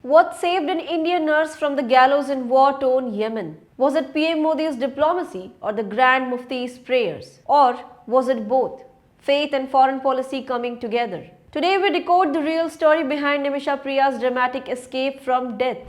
What saved an Indian nurse from the gallows in war-torn Yemen? Was it PM Modi's diplomacy or the Grand Mufti's prayers? Or was it both? Faith and foreign policy coming together. Today we decode the real story behind Nimisha Priya's dramatic escape from death.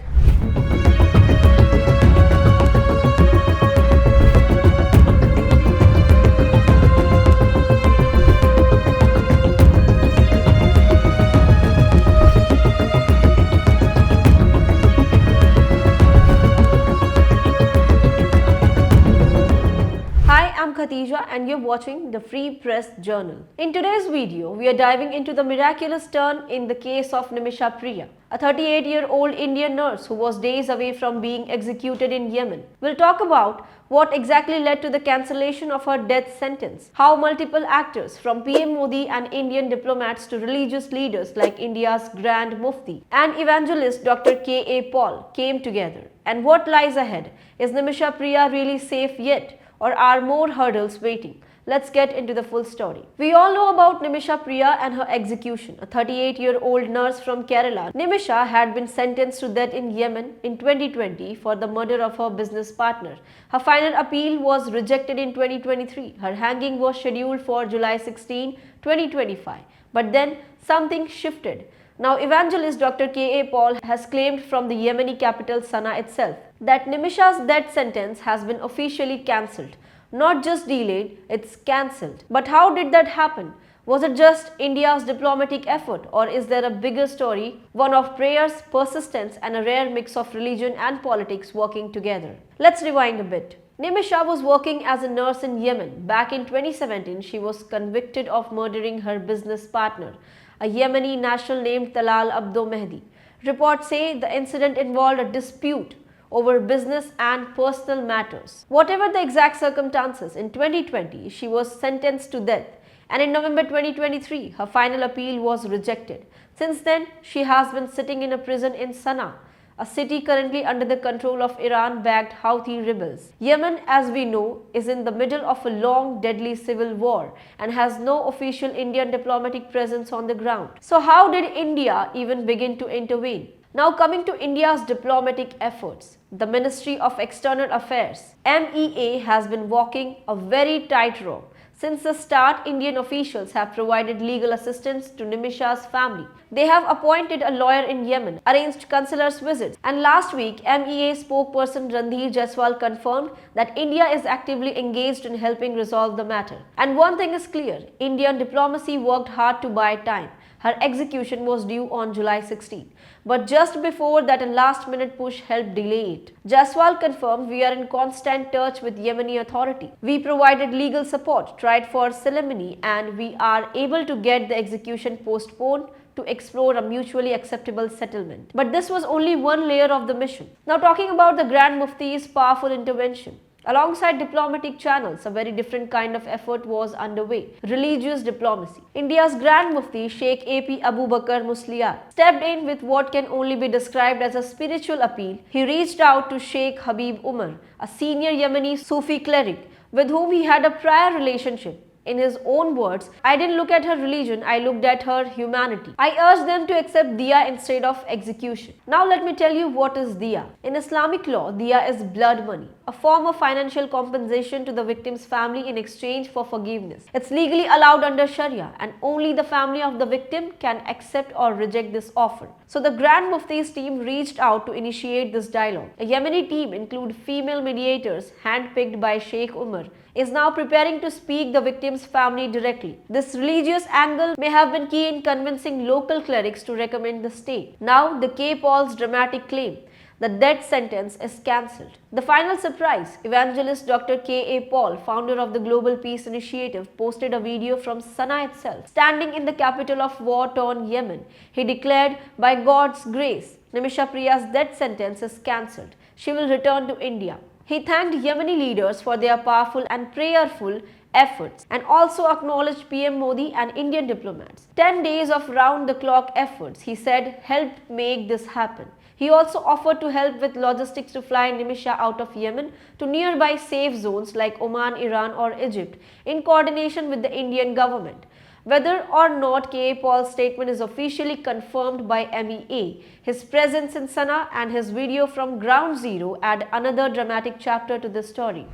I'm Khatija and you're watching the Free Press Journal. In today's video, we are diving into the miraculous turn in the case of Nimisha Priya, a 38-year-old Indian nurse who was days away from being executed in Yemen. We'll talk about what exactly led to the cancellation of her death sentence, how multiple actors from PM Modi and Indian diplomats to religious leaders like India's Grand Mufti and Evangelist Dr KA Paul came together, and what lies ahead. Is Nimisha Priya really safe yet? Or are more hurdles waiting? Let's get into the full story. We all know about Nimisha Priya and her execution. A 38-year-old nurse from Kerala, Nimisha had been sentenced to death in Yemen in 2020 for the murder of her business partner. Her final appeal was rejected in 2023. Her hanging was scheduled for July 16, 2025. But then something shifted. Now, Evangelist Dr KA Paul has claimed from the Yemeni capital Sanaa itself that Nimisha's death sentence has been officially cancelled. Not just delayed, it's cancelled. But how did that happen? Was it just India's diplomatic effort, or is there a bigger story, one of prayers, persistence and a rare mix of religion and politics working together? Let's rewind a bit. Nimisha was working as a nurse in Yemen. Back in 2017, she was convicted of murdering her business partner, a Yemeni national named Talal Abdo Mehdi. Reports say the incident involved a dispute over business and personal matters. Whatever the exact circumstances, in 2020 she was sentenced to death, and in November 2023 her final appeal was rejected. Since then she has been sitting in a prison in Sanaa, a city currently under the control of Iran-backed Houthi rebels. Yemen, as we know, is in the middle of a long, deadly civil war and has no official Indian diplomatic presence on the ground. So how did India even begin to intervene? Now coming to India's diplomatic efforts, the Ministry of External Affairs, MEA, has been walking a very tightrope. Since the start, Indian officials have provided legal assistance to Nimisha's family. They have appointed a lawyer in Yemen, arranged consulars' visits, and last week, MEA spokesperson Randhir Jaiswal confirmed that India is actively engaged in helping resolve the matter. And one thing is clear, Indian diplomacy worked hard to buy time. Her execution was due on July 16. But just before that, a last-minute push helped delay it. Jaiswal confirmed, "We are in constant touch with Yemeni authority. We provided legal support, tried for ceremony, and we are able to get the execution postponed to explore a mutually acceptable settlement." But this was only one layer of the mission. Now talking about the Grand Mufti's powerful intervention. Alongside diplomatic channels, a very different kind of effort was underway: religious diplomacy. India's Grand Mufti, Sheikh AP Abu Bakr Musliar, stepped in with what can only be described as a spiritual appeal. He reached out to Sheikh Habib Umar, a senior Yemeni Sufi cleric with whom he had a prior relationship. In his own words, "I didn't look at her religion, I looked at her humanity. I urged them to accept Diya instead of execution." Now let me tell you what is Diya. In Islamic law, Diya is blood money, a form of financial compensation to the victim's family in exchange for forgiveness. It's legally allowed under Sharia, and only the family of the victim can accept or reject this offer. So the Grand Mufti's team reached out to initiate this dialogue. A Yemeni team, including female mediators handpicked by Sheikh Umar, is now preparing to speak the victim's family directly. This religious angle may have been key in convincing local clerics to recommend the stay. Now the K. Paul's dramatic claim: the death sentence is cancelled. The final surprise: Evangelist Dr KA Paul, founder of the Global Peace Initiative, posted a video from Sanaa itself. Standing in the capital of war-torn Yemen, he declared, "By God's grace, Nimisha Priya's death sentence is cancelled. She will return to India." He thanked Yemeni leaders for their powerful and prayerful efforts and also acknowledged PM Modi and Indian diplomats. 10 days of round-the-clock efforts, he said, helped make this happen. He also offered to help with logistics to fly Nimisha out of Yemen to nearby safe zones like Oman, Iran or Egypt in coordination with the Indian government. Whether or not KA Paul's statement is officially confirmed by MEA, his presence in Sanaa and his video from Ground Zero add another dramatic chapter to this story.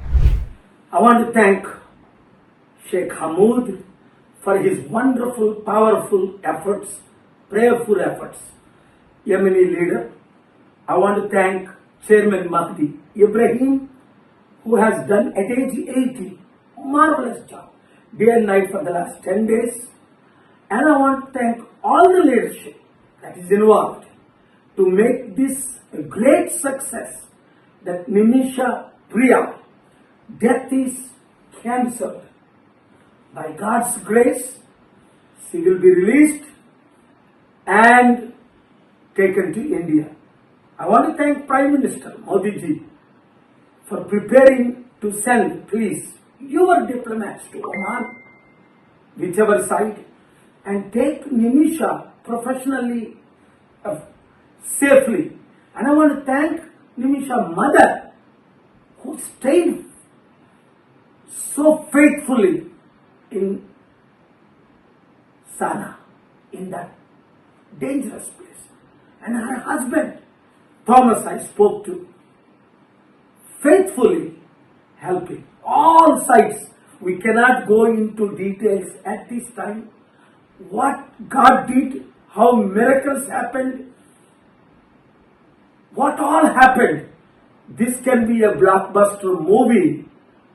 I want to thank Sheikh Hamoud for his wonderful, powerful efforts, prayerful efforts. Yemeni leader. I want to thank Chairman Mahdi Ibrahim, who has done at age 80 marvelous job, day and night for the last 10 days. And I want to thank all the leadership that is involved to make this a great success, that Nimisha Priya death is cancelled. By God's grace, she will be released and taken to India. I want to thank Prime Minister Modi ji for preparing to send, please, your diplomats to Oman, whichever side, and take Nimisha professionally, safely. And I want to thank Nimisha's mother, who stayed so faithfully in Sanaa, in that dangerous place. And her husband, Thomas, I spoke to, faithfully helping all sides. We cannot go into details at this time. What God did, how miracles happened, what all happened. This can be a blockbuster movie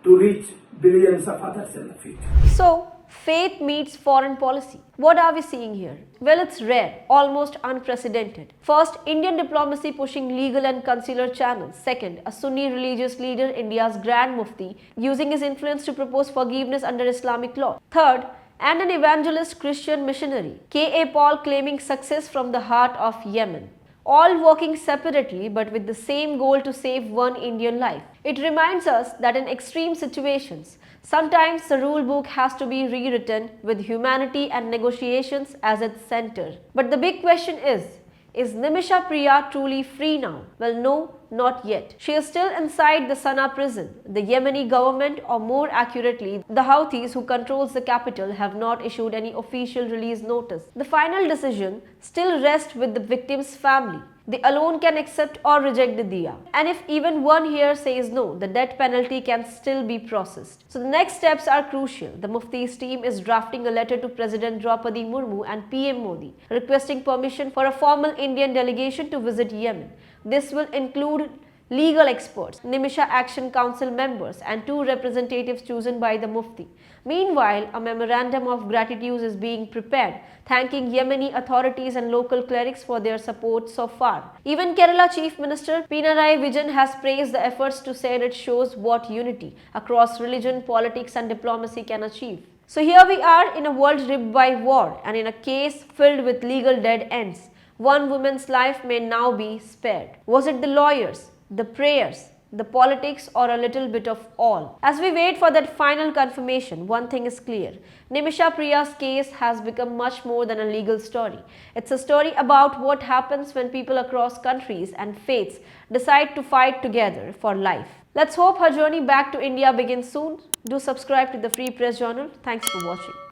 to reach billions of others in the future. So, faith meets foreign policy. What are we seeing here? Well, it's rare, almost unprecedented. First, Indian diplomacy pushing legal and consular channels. Second, a Sunni religious leader, India's Grand Mufti, using his influence to propose forgiveness under Islamic law. Third, and an evangelist Christian missionary, KA Paul, claiming success from the heart of Yemen. All working separately but with the same goal to save one Indian life. It reminds us that in extreme situations, sometimes the rule book has to be rewritten with humanity and negotiations as its center. But the big question is Nimisha Priya truly free now? Well, no, not yet. She is still inside the Sanaa prison. The Yemeni government, or more accurately, the Houthis who controls the capital, have not issued any official release notice. The final decision still rests with the victim's family. They alone can accept or reject the Diya. And if even one here says no, the death penalty can still be processed. So the next steps are crucial. The Mufti's team is drafting a letter to President Draupadi Murmu and PM Modi, requesting permission for a formal Indian delegation to visit Yemen. This will include legal experts, Nimisha Action Council members, and 2 representatives chosen by the Mufti. Meanwhile, a memorandum of gratitude is being prepared, thanking Yemeni authorities and local clerics for their support so far. Even Kerala Chief Minister Pinarayi Vijayan has praised the efforts to say it shows what unity across religion, politics and diplomacy can achieve. So here we are in a world ripped by war and in a case filled with legal dead ends. One woman's life may now be spared. Was it the lawyers, the prayers, the politics, or a little bit of all? As we wait for that final confirmation, one thing is clear. Nimisha Priya's case has become much more than a legal story. It's a story about what happens when people across countries and faiths decide to fight together for life. Let's hope her journey back to India begins soon. Do subscribe to the Free Press Journal. Thanks for watching.